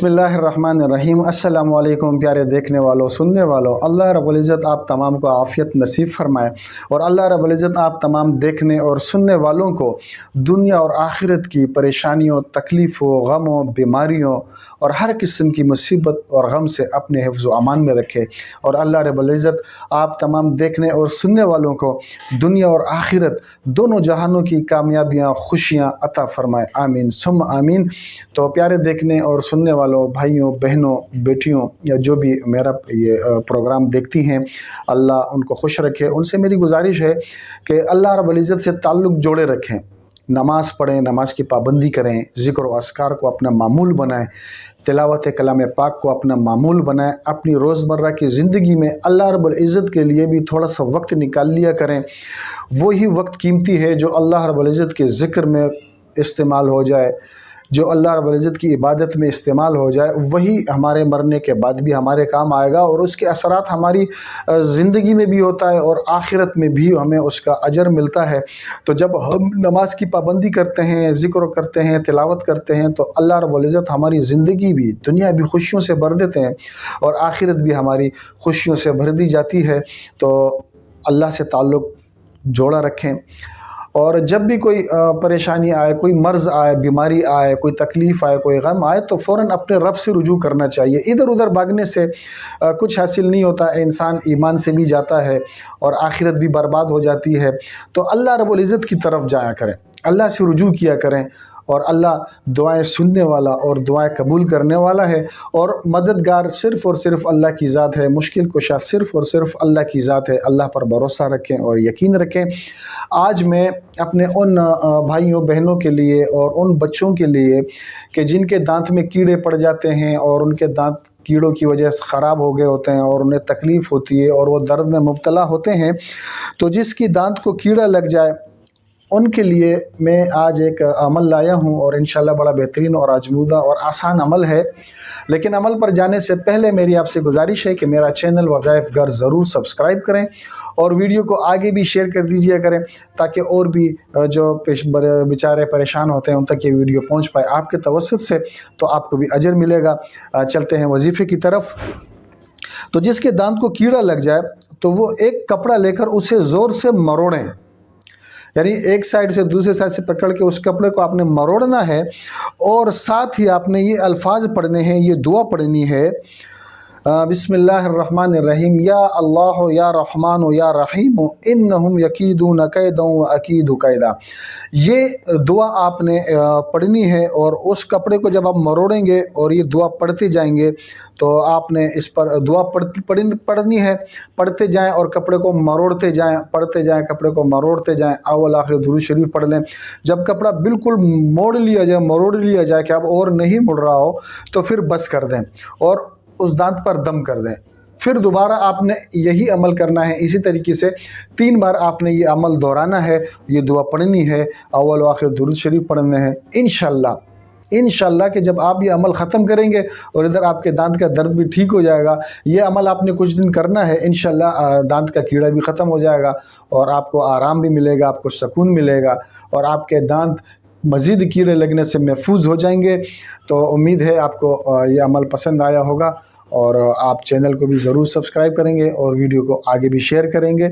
बिस्मिल्लाहिर्रहमानिर्रहीम। अस्सलामु अलैकुम प्यारे देखने वालों सुनने वालों, अल्लाह रब्बुल इज़्ज़त आप तमाम को आफ़ियत नसीब फरमाए और अल्लाह रब्बुल इज़्ज़त आप तमाम देखने और सुनने वालों को दुनिया और आखिरत की परेशानियों, तकलीफ़ों, गमों, बीमारियों और हर किस्म की मुसीबत और गम से अपने हिफ्ज़ व अमान में रखे। और अल्लाह रब्बुल इज़्ज़त आप तमाम देखने और सुनने वालों को दुनिया और आखिरत दोनों जहानों की कामयाबियाँ, खुशियाँ अता फ़रमाए। आमीन सुम आमीन। तो प्यारे देखने और सुनने वालों, भाइयों, बहनों, बेटियों या जो भी मेरा ये प्रोग्राम देखती हैं, अल्लाह उनको खुश रखे। उनसे मेरी गुजारिश है कि अल्लाह रब्बुल इज़्ज़त से ताल्लुक़ जोड़े रखें, नमाज़ पढ़ें, नमाज की पाबंदी करें, ज़िक्र व अस्कार को अपना मामूल बनाएं, तिलावत कलाम पाक को अपना मामूल बनाएं। अपनी रोज़मर्रा की ज़िंदगी में अल्लाह रब्बुल इज़्ज़त के लिए भी थोड़ा सा वक्त निकाल लिया करें। वही वक्त कीमती है जो अल्लाह रब्बुल इज़्ज़त के ज़िक्र में इस्तेमाल हो जाए, जो अल्लाह रब्बुल इज़्ज़त की इबादत में इस्तेमाल हो जाए, वही हमारे मरने के बाद भी हमारे काम आएगा और उसके असरात हमारी ज़िंदगी में भी होता है और आखिरत में भी हमें उसका अजर मिलता है। तो जब हम नमाज की पाबंदी करते हैं, ज़िक्र करते हैं, तिलावत करते हैं, तो अल्लाह रब्बुल इज़्ज़त हमारी ज़िंदगी भी, दुनिया भी खुशियों से भर देते हैं और आखिरत भी हमारी खुशियों से भर दी जाती है। तो अल्लाह से ताल्लुक़ जोड़ा रखें और जब भी कोई परेशानी आए, कोई मर्ज़ आए, बीमारी आए, कोई तकलीफ़ आए, कोई गम आए, तो फ़ौरन अपने रब से रुजू करना चाहिए। इधर उधर भागने से कुछ हासिल नहीं होता, इंसान ईमान से भी जाता है और आखिरत भी बर्बाद हो जाती है। तो अल्लाह रब्बुल इज़्ज़त की तरफ जाया करें, अल्लाह से रुजू किया करें और अल्लाह दुआएं सुनने वाला और दुआएं कबूल करने वाला है और मददगार सिर्फ़ और सिर्फ़ अल्लाह की ज़ात है, मुश्किल कुशा सिर्फ़ और सिर्फ़ अल्लाह की ज़ात है। अल्लाह पर भरोसा रखें और यकीन रखें। आज मैं अपने उन भाइयों बहनों के लिए और उन बच्चों के लिए कि जिनके दांत में कीड़े पड़ जाते हैं और उनके दांत कीड़ों की वजह से ख़राब हो गए होते हैं और उन्हें तकलीफ़ होती है और वो दर्द में मुब्तला होते हैं, तो जिसकी दांत को कीड़ा लग जाए उनके लिए मैं आज एक अमल लाया हूँ और इंशाल्लाह बड़ा बेहतरीन और आजमूदा और आसान अमल है। लेकिन अमल पर जाने से पहले मेरी आपसे गुजारिश है कि मेरा चैनल वज़ाइफ घर ज़रूर सब्सक्राइब करें और वीडियो को आगे भी शेयर कर दीजिए करें ताकि और भी जो बेचारे परेशान होते हैं उन तक ये वीडियो पहुँच पाए आपके तवस्सुत से, तो आपको भी अजर मिलेगा। चलते हैं वजीफ़े की तरफ। तो जिसके दांत को कीड़ा लग जाए तो वो एक कपड़ा लेकर उसे ज़ोर से मरोड़ें, यानी एक साइड से दूसरे साइड से पकड़ के उस कपड़े को आपने मरोड़ना है और साथ ही आपने ये अल्फाज पढ़ने हैं, ये दुआ पढ़नी है, बिस्मिल्लाहिर्रहमानिर्रहीम, या अल्लाह या रहमान या रहीम इन्नहुम यकीदून कैदन व अकीदु कैदा। ये दुआ आपने पढ़नी है और उस कपड़े को जब आप मरोड़ेंगे और ये दुआ पढ़ते जाएंगे तो आपने इस पर दुआ पढ़नी है, पढ़ते जाएं और कपड़े को मरोड़ते जाएं, पढ़ते जाएं, कपड़े को मरोड़ते जाएं। अव्वल आखिर दुरूद शरीफ पढ़ लें। जब कपड़ा बिल्कुल मोड़ लिया जाए, मरोड़ लिया जाए कि अब और नहीं मुड़ रहा हो, तो फिर बस कर दें और उस दांत पर दम कर दें। फिर दोबारा आपने यही अमल करना है, इसी तरीके से 3 बार आपने ये अमल दोहराना है, ये दुआ पढ़नी है, अव्वल आखिर दुरूद शरीफ पढ़ने हैं। इंशाल्लाह कि जब आप ये अमल ख़त्म करेंगे और इधर आपके दांत का दर्द भी ठीक हो जाएगा। ये अमल आपने कुछ दिन करना है, इंशाल्लाह दांत का कीड़ा भी ख़त्म हो जाएगा और आपको आराम भी मिलेगा, आपको सुकून मिलेगा और आपके दांत मज़ीद कीड़े लगने से महफूज हो जाएंगे। तो उम्मीद है आपको ये अमल पसंद आया होगा और आप चैनल को भी ज़रूर सब्सक्राइब करेंगे और वीडियो को आगे भी शेयर करेंगे।